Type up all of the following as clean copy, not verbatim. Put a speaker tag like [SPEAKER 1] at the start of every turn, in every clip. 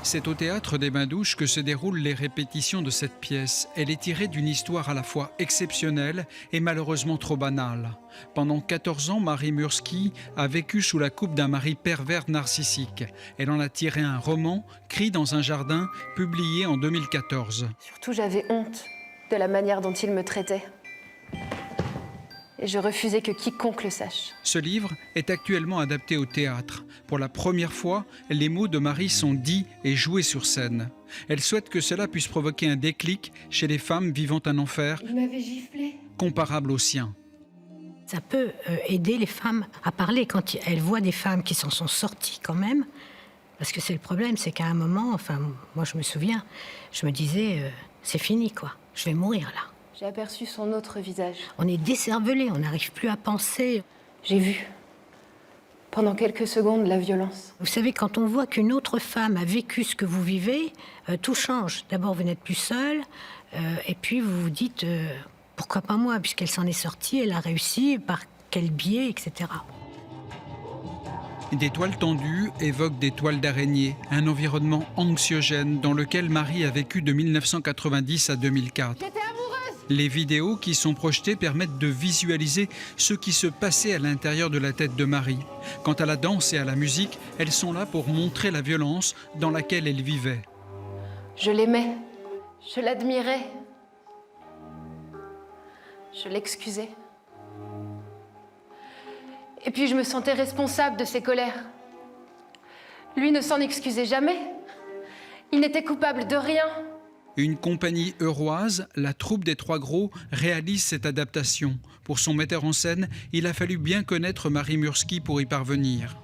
[SPEAKER 1] C'est au théâtre des Bains-Douches que se déroulent les répétitions de cette pièce. Elle est tirée d'une histoire à la fois exceptionnelle et malheureusement trop banale. Pendant 14 ans, Marie Murski a vécu sous la coupe d'un mari pervers narcissique. Elle en a tiré un roman, Cris dans un jardin, publié en 2014.
[SPEAKER 2] Surtout, j'avais honte de la manière dont il me traitait. Et je refusais que quiconque le sache.
[SPEAKER 1] Ce livre est actuellement adapté au théâtre. Pour la première fois, les mots de Marie sont dits et joués sur scène. Elle souhaite que cela puisse provoquer un déclic chez les femmes vivant un enfer
[SPEAKER 2] Il m'avait giflé.
[SPEAKER 1] comparable au sien.
[SPEAKER 3] Ça peut aider les femmes à parler quand elles voient des femmes qui s'en sont sorties quand même. Parce que c'est le problème, c'est qu'à un moment, enfin, moi je me souviens, je me disais, c'est fini quoi, je vais mourir là.
[SPEAKER 2] J'ai aperçu son autre visage.
[SPEAKER 3] On est décervelé, on n'arrive plus à penser.
[SPEAKER 2] J'ai vu, pendant quelques secondes, la violence.
[SPEAKER 3] Vous savez, quand on voit qu'une autre femme a vécu ce que vous vivez, tout change. D'abord, vous n'êtes plus seul, et puis vous vous dites, pourquoi pas moi, puisqu'elle s'en est sortie, elle a réussi, par quel biais, etc.
[SPEAKER 1] Des toiles tendues évoquent des toiles d'araignée, un environnement anxiogène dans lequel Marie a vécu de 1990 à 2004.
[SPEAKER 2] J'étais amoureuse.
[SPEAKER 1] Les vidéos qui sont projetées permettent de visualiser ce qui se passait à l'intérieur de la tête de Marie. Quant à la danse et à la musique, elles sont là pour montrer la violence dans laquelle elle vivait.
[SPEAKER 2] Je l'aimais, je l'admirais, je l'excusais. Et puis je me sentais responsable de ses colères. Lui ne s'en excusait jamais. Il n'était coupable de rien.
[SPEAKER 1] Une compagnie euroise, la Troupe des Trois Gros, réalise cette adaptation. Pour son metteur en scène, il a fallu bien connaître Marie Murski pour y parvenir.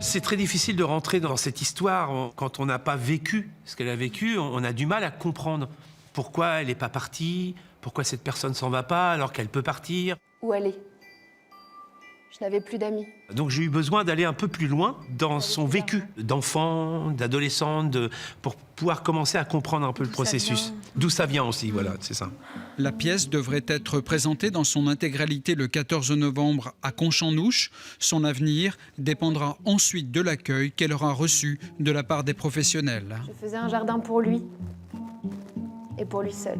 [SPEAKER 4] C'est très difficile de rentrer dans cette histoire quand on n'a pas vécu ce qu'elle a vécu. On a du mal à comprendre pourquoi elle n'est pas partie, pourquoi cette personne s'en va pas alors qu'elle peut partir.
[SPEAKER 2] Où aller? Je n'avais plus d'amis.
[SPEAKER 4] Donc j'ai eu besoin d'aller un peu plus loin dans son vécu d'enfant, d'adolescente, pour pouvoir commencer à comprendre un peu le processus. D'où ça vient aussi, voilà, c'est ça.
[SPEAKER 1] La pièce devrait être présentée dans son intégralité le 14 novembre à Conchamnouche. Son avenir dépendra ensuite de l'accueil qu'elle aura reçu de la part des professionnels.
[SPEAKER 2] Je faisais un jardin pour lui et pour lui seul.